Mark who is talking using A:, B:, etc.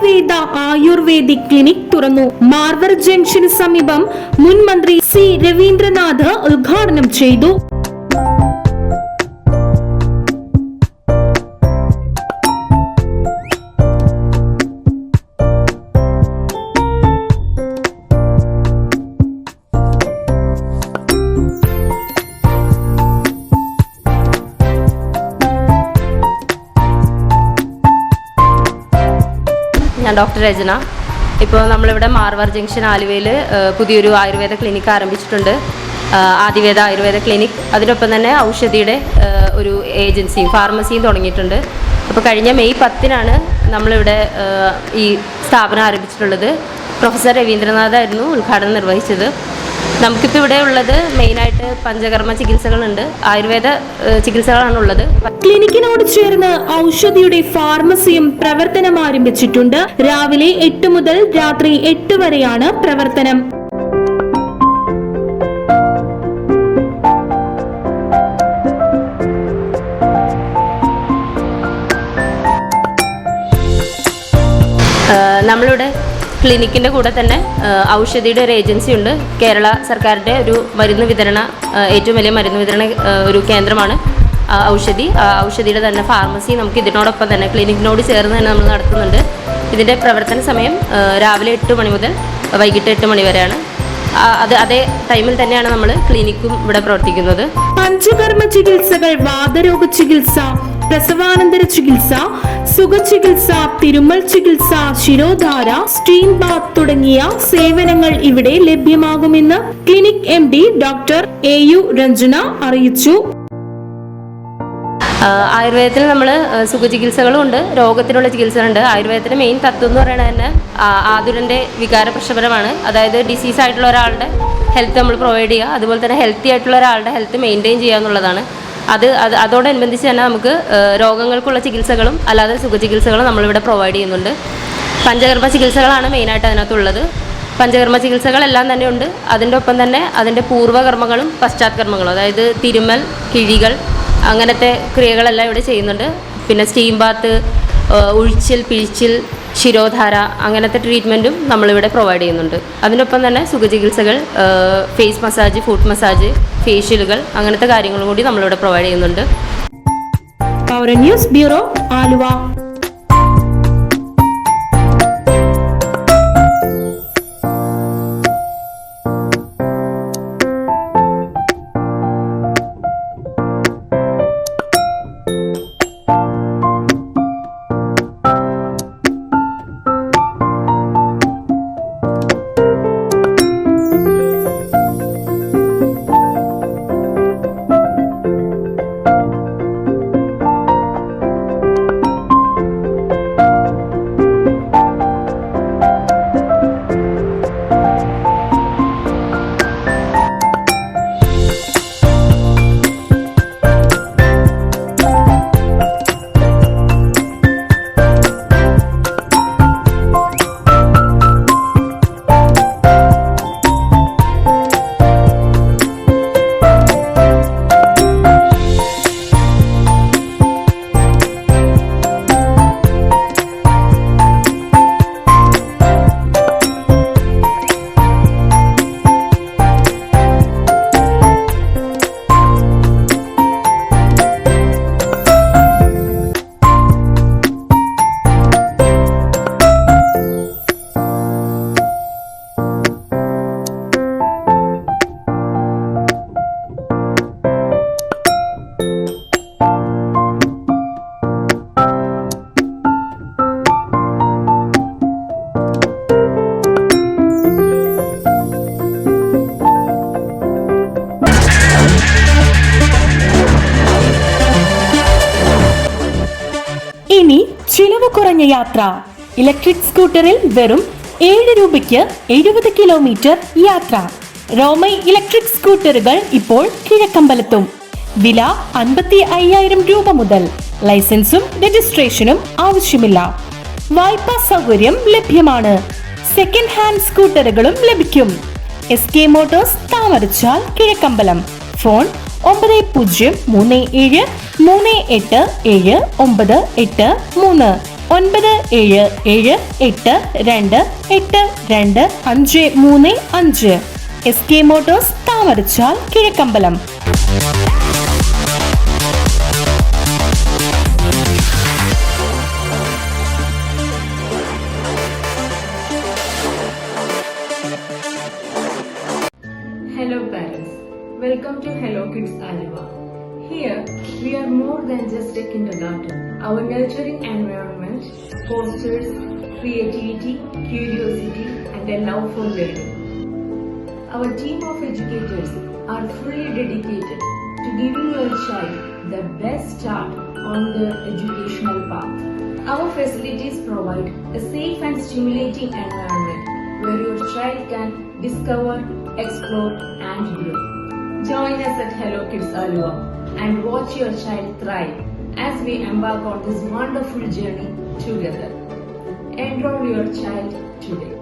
A: ആദിവേദ ayurvedic clinic തുറന്നു. മാർവർ junction സമീപം മുൻ മന്ത്രി സി രവീന്ദ്രനാഥ് ഉദ്ഘാടനം ചെയ്തു.
B: ഞാൻ ഡോക്ടർ രചന. ഇപ്പോൾ നമ്മളിവിടെ മാർവർ ജംഗ്ഷൻ ആലുവയിൽ പുതിയൊരു ആയുർവേദ ക്ലിനിക്ക് ആരംഭിച്ചിട്ടുണ്ട്. ആദിവേദ ആയുർവേദ ക്ലിനിക്. അതിനൊപ്പം തന്നെ ഔഷധിയുടെ ഒരു ഏജൻസിയും ഫാർമസിയും തുടങ്ങിയിട്ടുണ്ട്. അപ്പോൾ കഴിഞ്ഞ മെയ് 10-നാണ് നമ്മളിവിടെ ഈ സ്ഥാപനം ആരംഭിച്ചിട്ടുള്ളത്. പ്രൊഫസർ രവീന്ദ്രനാഥായിരുന്നു ഉദ്ഘാടനം നിർവഹിച്ചത്. നമുക്കിപ്പോൾ ഇവിടെ ഉള്ളത് മെയിനായിട്ട് പഞ്ചകർമ്മ ചികിത്സകളുണ്ട്, ആയുർവേദ ചികിത്സകളാണ് ഉള്ളത്.
A: ക്ലിനിക്കിനോട് ചേർന്ന് ഔഷധിയുടെ ഫാർമസിയും പ്രവർത്തനം ആരംഭിച്ചിട്ടുണ്ട്. രാവിലെ 8 മുതൽ രാത്രി 8 വരെയാണ് പ്രവർത്തനം.
B: നമ്മളിവിടെ ക്ലിനിക്കിൻ്റെ കൂടെ തന്നെ ഔഷധിയുടെ ഒരു ഏജൻസി ഉണ്ട്. കേരള സർക്കാരിൻ്റെ ഒരു മരുന്ന് വിതരണ ഏറ്റവും വലിയ മരുന്ന് വിതരണ ഒരു കേന്ദ്രമാണ് ഔഷധി. ഔഷധിയുടെ തന്നെ ഫാർമസി നമുക്ക് ഇതിനോടൊപ്പം തന്നെ ക്ലിനിക്കിനോട് ചേർന്ന് തന്നെ നമ്മൾ നടത്തുന്നുണ്ട്. ഇതിൻ്റെ പ്രവർത്തന സമയം രാവിലെ 8 മണി മുതൽ വൈകിട്ട് 8 മണി വരെയാണ്. അതേ ടൈമിൽ തന്നെയാണ് നമ്മൾ ക്ലിനിക്കും ഇവിടെ പ്രവർത്തിക്കുന്നത്.
A: പഞ്ചകർമ്മ ചികിത്സകൾ, വാതരോഗ ചികിത്സ, പ്രസവാനന്തര ചികിത്സ, സുഖചികിത്സ, തിരുമൽ ചികിത്സ, ശിരോധാര, സ്റ്റീം ബാത്ത് തുടങ്ങിയ സേവനങ്ങൾ ഇവിടെ ലഭ്യമാകുമെന്ന് clinic MD doctor AU Ranjana അറിയിച്ചു.
B: ആയുർവേദത്തിൽ നമ്മൾ സുഖചികിത്സകളും ഉണ്ട്, രോഗത്തിനുള്ള ചികിത്സകളുണ്ട്. ആയുർവേദത്തിൻ്റെ മെയിൻ തത്വം എന്ന് പറയുന്നത് തന്നെ ആതുരൻ്റെ വികാര പ്രശ്നപരമാണ്. അതായത് ഡിസീസ് ആയിട്ടുള്ള ഒരാളുടെ ഹെൽത്ത് നമ്മൾ പ്രൊവൈഡ് ചെയ്യുക, അതുപോലെ തന്നെ ഹെൽത്തി ആയിട്ടുള്ള ഒരാളുടെ ഹെൽത്ത് മെയിൻറ്റെയിൻ ചെയ്യുക എന്നുള്ളതാണ്. അതോടനുബന്ധിച്ച് തന്നെ നമുക്ക് രോഗങ്ങൾക്കുള്ള ചികിത്സകളും അല്ലാതെ സുഖചികിത്സകളും നമ്മളിവിടെ പ്രൊവൈഡ് ചെയ്യുന്നുണ്ട്. പഞ്ചകർമ്മ ചികിത്സകളാണ് മെയിനായിട്ട് അതിനകത്തുള്ളത്. പഞ്ചകർമ്മ ചികിത്സകളെല്ലാം തന്നെ ഉണ്ട്. അതിൻ്റെ ഒപ്പം തന്നെ അതിൻ്റെ പൂർവ്വകർമ്മങ്ങളും പശ്ചാത്കർമ്മങ്ങളും, അതായത് തിരുമൽ, കിഴികൾ, അങ്ങനത്തെ ക്രിയകളെല്ലാം ഇവിടെ ചെയ്യുന്നുണ്ട്. പിന്നെ സ്റ്റീം ബാത്ത്, ഉഴിച്ചിൽ, പിഴിച്ചിൽ, ശിരോധാര, അങ്ങനത്തെ ട്രീറ്റ്മെൻറ്റും നമ്മളിവിടെ പ്രൊവൈഡ് ചെയ്യുന്നുണ്ട്. അതിനൊപ്പം തന്നെ സുഖചികിത്സകൾ, ഫേസ് മസാജ്, ഫുഡ് മസാജ്, ഫേഷ്യലുകൾ, അങ്ങനത്തെ കാര്യങ്ങളും കൂടി നമ്മളിവിടെ പ്രൊവൈഡ് ചെയ്യുന്നുണ്ട്.
A: Power news bureau, Aluva. ഇനി ചിലവ് കുറഞ്ഞ യാത്ര. ഇലക്ട്രിക് സ്കൂട്ടറിൽ വെറും 7 രൂപയ്ക്ക് 70 കിലോമീറ്റർ യാത്ര. റോമൈ ഇലക്ട്രിക് സ്കൂട്ടറുകൾ ഇപ്പോൾ കിഴക്കമ്പലത്തും. വില 55,000 രൂപ മുതൽ. ലൈസൻസും രജിസ്ട്രേഷനും ആവശ്യമില്ല. വായ്പാ സൗകര്യം ലഭ്യമാണ്. സെക്കൻഡ് ഹാൻഡ് സ്കൂട്ടറുകളും ലഭിക്കും. SK Motors, Thamarachal, Kizhakkambalam. Phone 9037387983. 97788285. SK Motors, Thamarachal, Kizhakkambalam.
C: Hello parents, welcome to Hello Kids Alva. Here, we are more than just a kindergarten. Our nurturing environment fosters creativity, curiosity and a love for learning. Our team of educators are fully dedicated to giving your child the best start on their educational path. Our facilities provide a safe and stimulating environment where your child can discover, explore and grow. Join us at Hello Kids Alva and watch your child thrive as we embark on this wonderful journey together. Enroll your child today.